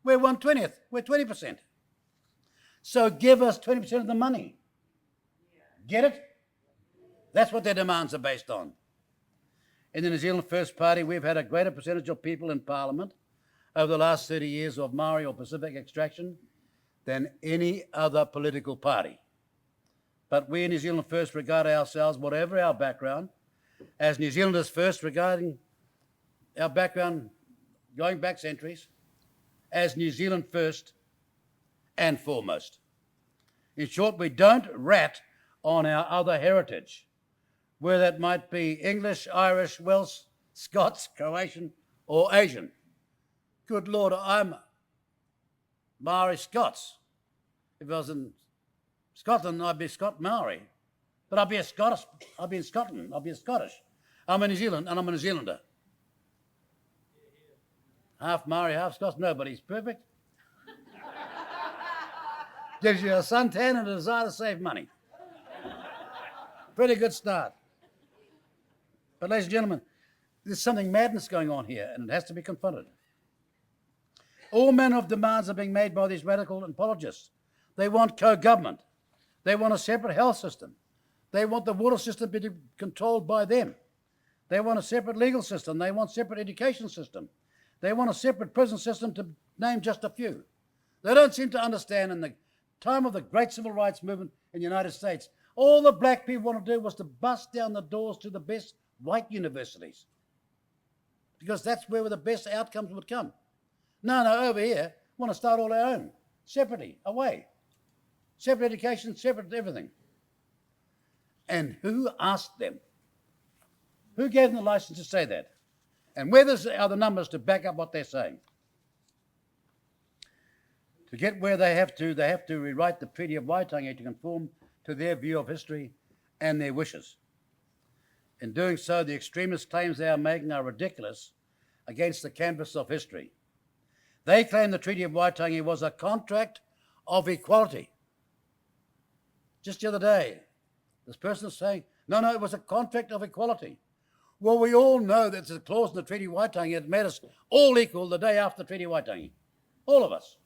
we're 1/20th, we're 20%. So give us 20% of the money. Get it? That's what their demands are based on. In the New Zealand First Party, we've had a greater percentage of people in Parliament over the last 30 years of Maori or Pacific extraction than any other political party. But we in New Zealand First regard ourselves, whatever our background, as New Zealanders first, regarding our background going back centuries, as New Zealand first and foremost. In short, we don't rat on our other heritage, whether that might be English, Irish, Welsh, Scots, Croatian, or Asian. Good Lord, I'm Maori Scots. If I was in Scotland, I'd be Scot Maori. But I'd be in Scotland, I'd be Scottish. I'm in New Zealand, and I'm a New Zealander. Half Maori, half Scots, nobody's perfect. Gives you a suntan and a desire to save money. Pretty good start. But ladies and gentlemen, there's something madness going on here, and it has to be confronted. All manner of demands are being made by these radical apologists. They want co-government. They want a separate health system. They want the water system to be controlled by them. They want a separate legal system. They want a separate education system. They want a separate prison system, to name just a few. They don't seem to understand, in the time of the great civil rights movement in the United States, all the black people wanted to do was to bust down the doors to the best white universities, because that's where the best outcomes would come. No, over here, we want to start all our own, separately, away. Separate education, separate everything. And who asked them? Who gave them the license to say that? And where are the numbers to back up what they're saying? To get where they have to rewrite the Treaty of Waitangi to conform to their view of history and their wishes. In doing so, the extremist claims they are making are ridiculous against the canvas of history. They claim the Treaty of Waitangi was a contract of equality. Just the other day, this person is saying, no, it was a contract of equality. Well, we all know that there's a clause in the Treaty of Waitangi that made us all equal the day after the Treaty of Waitangi. All of us.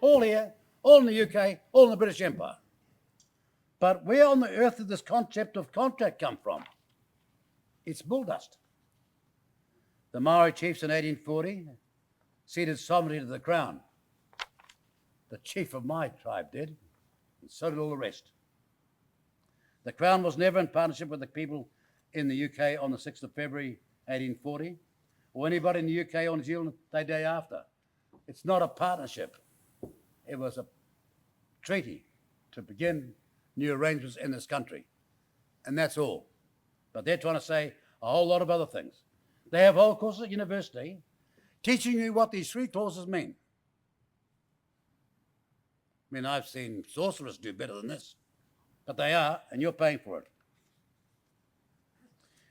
All here, all in the UK, all in the British Empire. But where on the earth did this concept of contract come from? It's bulldust. The Maori chiefs in 1840 ceded sovereignty to the Crown. The chief of my tribe did, and so did all the rest. The Crown was never in partnership with the people in the UK on the 6th of February 1840, or anybody in the UK or New Zealand the day after. It's not a partnership. It was a treaty to begin new arrangements in this country. And that's all. But they're trying to say a whole lot of other things. They have whole courses at university teaching you what these three clauses mean. I mean, I've seen sorcerers do better than this. But they are, and you're paying for it.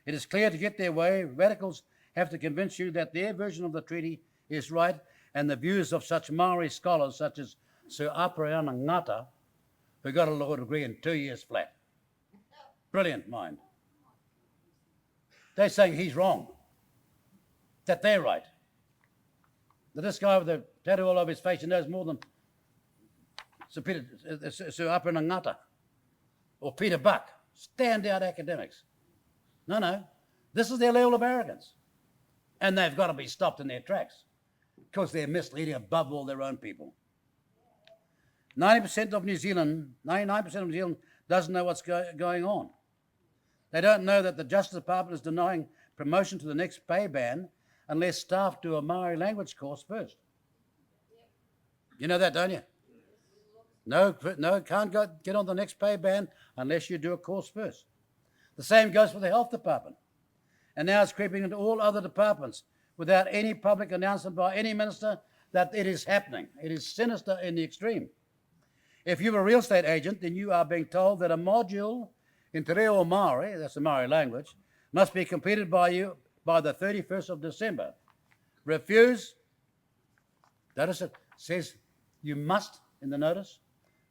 It is clear, to get their way, radicals have to convince you that their version of the treaty is right, and the views of such Maori scholars such as Sir Aparana Ngata, who got a law degree in 2 years flat. Brilliant mind. They're saying he's wrong, that they're right. That this guy with the tattoo all over his face, he knows more than Sir Aparana Ngata or Peter Buck, standout academics. No, this is their level of arrogance. And they've got to be stopped in their tracks because they're misleading above all their own people. 99% of New Zealand doesn't know what's going on. They don't know that the Justice Department is denying promotion to the next pay band unless staff do a Maori language course first. You know that, don't you? No, can't get on the next pay band unless you do a course first. The same goes for the health department. And now it's creeping into all other departments without any public announcement by any minister that it is happening. It is sinister in the extreme. If you're a real estate agent, then you are being told that a module in Te Reo Maori, that's the Maori language, must be completed by you by the 31st of December. Refuse, notice it says you must in the notice.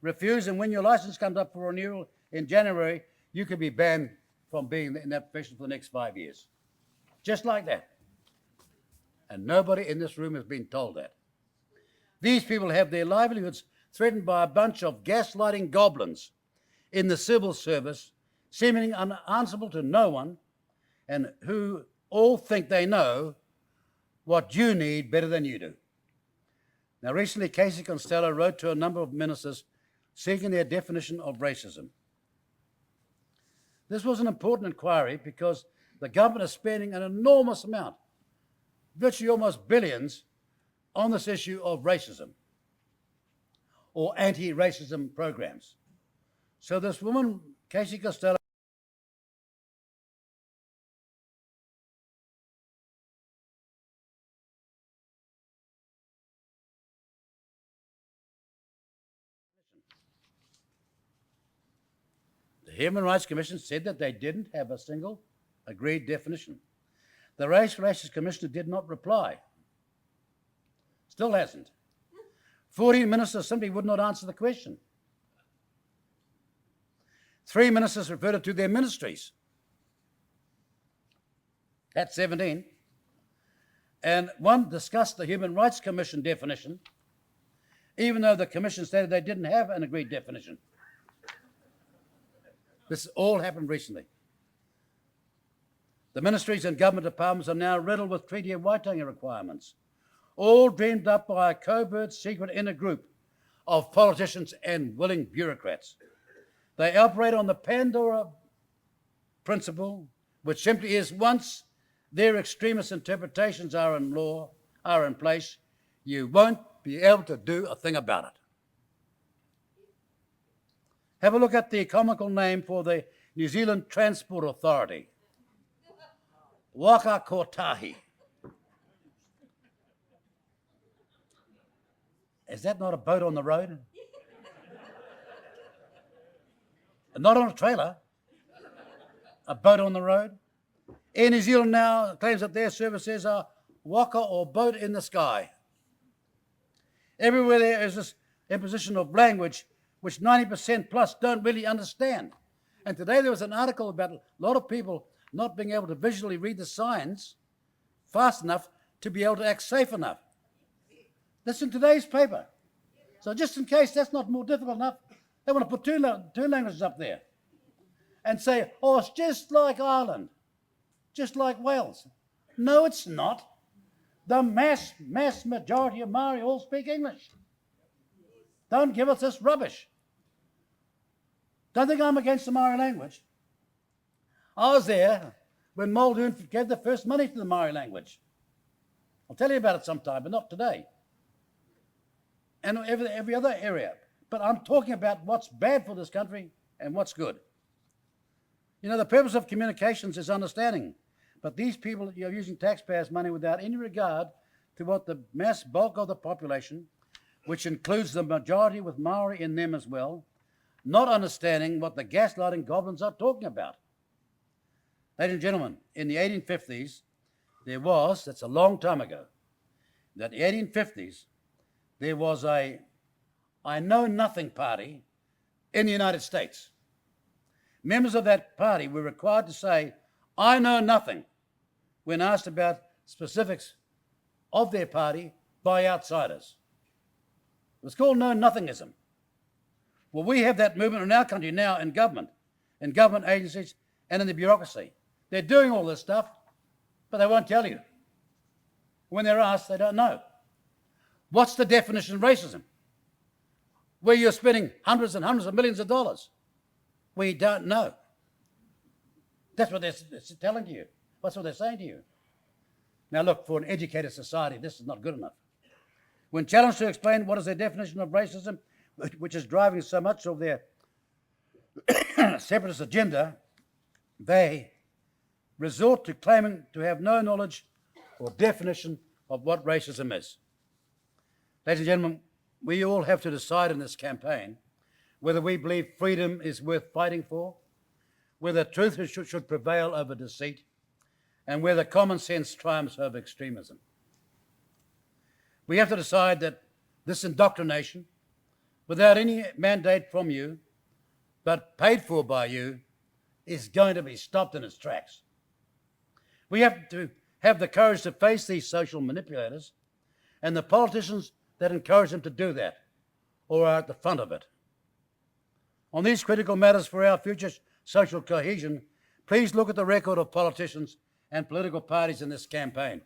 Refuse, and when your license comes up for renewal in January, you could be banned from being in that profession for the next 5 years. Just like that. And nobody in this room has been told that. These people have their livelihoods threatened by a bunch of gaslighting goblins in the civil service, seemingly unanswerable to no one, and who all think they know what you need better than you do. Now, recently, Casey Costello wrote to a number of ministers seeking their definition of racism. This was an important inquiry because the government is spending an enormous amount, virtually almost billions, on this issue of racism or anti-racism programs. So this woman, Casey Costello, the Human Rights Commission said that they didn't have a single agreed definition. The Race Relations Commissioner did not reply. Still hasn't. 14 ministers simply would not answer the question. 3 ministers referred it to their ministries. That's 17. And one discussed the Human Rights Commission definition, even though the Commission stated they didn't have an agreed definition. This all happened recently. The ministries and government departments are now riddled with Treaty of Waitangi requirements, all dreamed up by a covert, secret inner group of politicians and willing bureaucrats. They operate on the Pandora principle, which simply is once their extremist interpretations are in place, you won't be able to do a thing about it. Have a look at the comical name for the New Zealand Transport Authority, Waka Kotahi. Is that not a boat on the road? Not on a trailer, a boat on the road. Air New Zealand now claims that their services are waka or boat in the sky. Everywhere there is this imposition of language which 90% plus don't really understand. And today there was an article about a lot of people not being able to visually read the signs fast enough to be able to act safe enough. That's in today's paper. So just in case that's not more difficult enough, they want to put two languages up there and say, oh, it's just like Ireland, just like Wales. No, it's not. The mass majority of Maori all speak English. Don't give us this rubbish. Don't think I'm against the Maori language. I was there when Muldoon gave the first money to the Maori language. I'll tell you about it sometime, but not today. And every other area. But I'm talking about what's bad for this country and what's good. You know, the purpose of communications is understanding. But these people are using taxpayers' money without any regard to what the mass bulk of the population, which includes the majority with Maori in them as well, not understanding what the gaslighting goblins are talking about. Ladies and gentlemen, in the 1850s, that's a long time ago, that the 1850s, there was a I Know Nothing party in the United States. Members of that party were required to say, I know nothing, when asked about specifics of their party by outsiders. It was called Know Nothingism. Well, we have that movement in our country now in government agencies, and in the bureaucracy. They're doing all this stuff, but they won't tell you. When they're asked, they don't know. What's the definition of racism? Where you're spending hundreds and hundreds of millions of dollars. We don't know. That's what they're telling to you. That's what they're saying to you. Now look, for an educated society, this is not good enough. When challenged to explain what is their definition of racism, which is driving so much of their separatist agenda, they resort to claiming to have no knowledge or definition of what racism is. Ladies and gentlemen, we all have to decide in this campaign whether we believe freedom is worth fighting for, whether truth should prevail over deceit, and whether common sense triumphs over extremism. We have to decide that this indoctrination, without any mandate from you, but paid for by you, is going to be stopped in its tracks. We have to have the courage to face these social manipulators and the politicians that encourage them to do that or are at the front of it. On these critical matters for our future social cohesion, please look at the record of politicians and political parties in this campaign.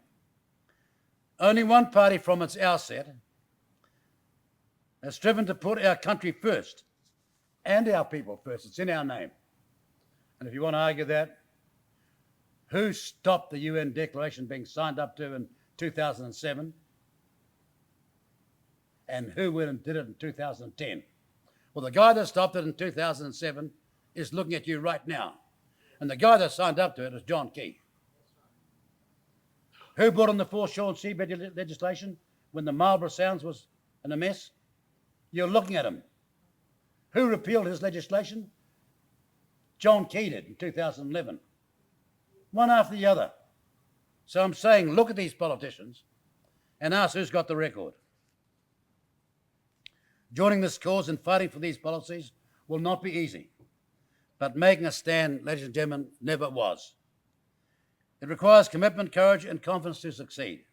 Only one party from its outset has striven to put our country first and our people first. It's in our name. And if you want to argue that, who stopped the UN Declaration being signed up to in 2007? And who went and did it in 2010? Well, the guy that stopped it in 2007 is looking at you right now. And the guy that signed up to it is John Key. Who brought in the foreshore and seabed legislation when the Marlborough Sounds was in a mess? You're looking at him. Who repealed his legislation? John Key did in 2011. One after the other. So I'm saying, look at these politicians and ask who's got the record. Joining this cause and fighting for these policies will not be easy, but making a stand, ladies and gentlemen, never was. It requires commitment, courage, and confidence to succeed.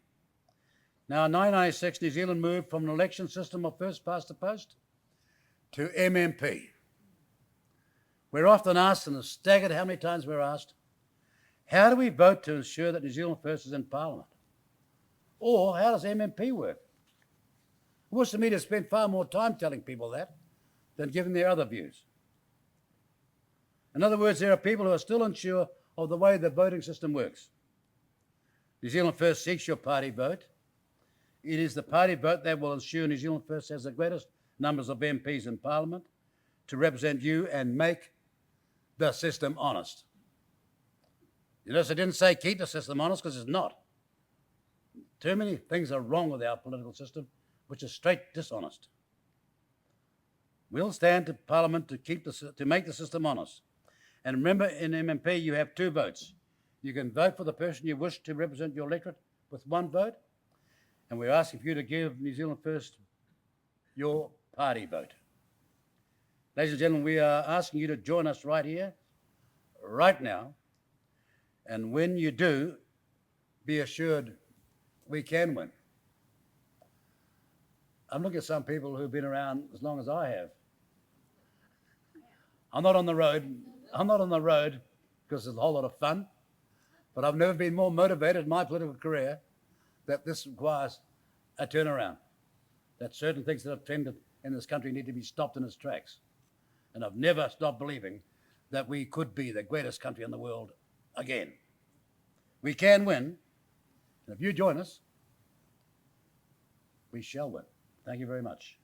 Now, in 1996, New Zealand moved from an election system of first past the post to MMP. We're often asked, and are staggered how many times we're asked, how do we vote to ensure that New Zealand First is in Parliament? Or how does MMP work? I wish the media spent far more time telling people that than giving their other views. In other words, there are people who are still unsure of the way the voting system works. New Zealand First seeks your party vote. It is the party vote that will ensure New Zealand First has the greatest numbers of MPs in Parliament to represent you and make the system honest. You notice I didn't say keep the system honest, because it's not. Too many things are wrong with our political system, which is straight dishonest. We'll stand to Parliament to make the system honest. And remember, in MMP you have 2 votes. You can vote for the person you wish to represent your electorate with 1 vote, and we're asking for you to give New Zealand First your party vote. Ladies and gentlemen, we are asking you to join us right here, right now, and when you do, be assured we can win. I'm looking at some people who've been around as long as I have. I'm not on the road because it's a whole lot of fun, but I've never been more motivated in my political career that this requires a turnaround, that certain things that have trended in this country need to be stopped in its tracks. And I've never stopped believing that we could be the greatest country in the world again. We can win, and if you join us, we shall win. Thank you very much.